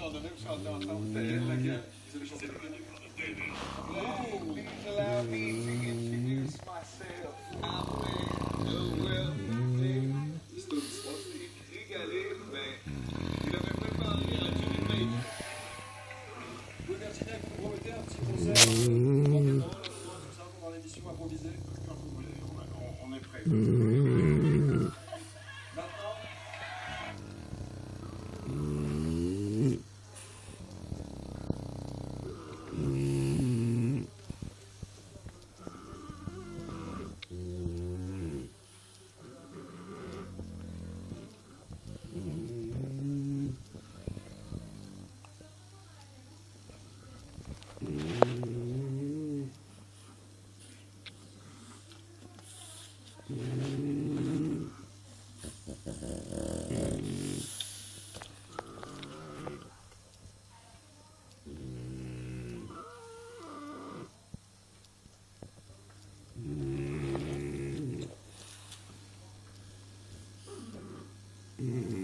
moment donné, vous chantez ensemble, c'était elle, là, vous avez chanté le Oh, please allow me to introduce myself. I'm Noël. C'est une histoire, c'est régalé, mais il avait préparé à Jimmy Page. Oui, merci d'être vous promettez un petit concert. Tranquillement, là, ce soir, tout ça, pendant l'émission improvisée. Quand vous voulez, on est prêt. Maintenant.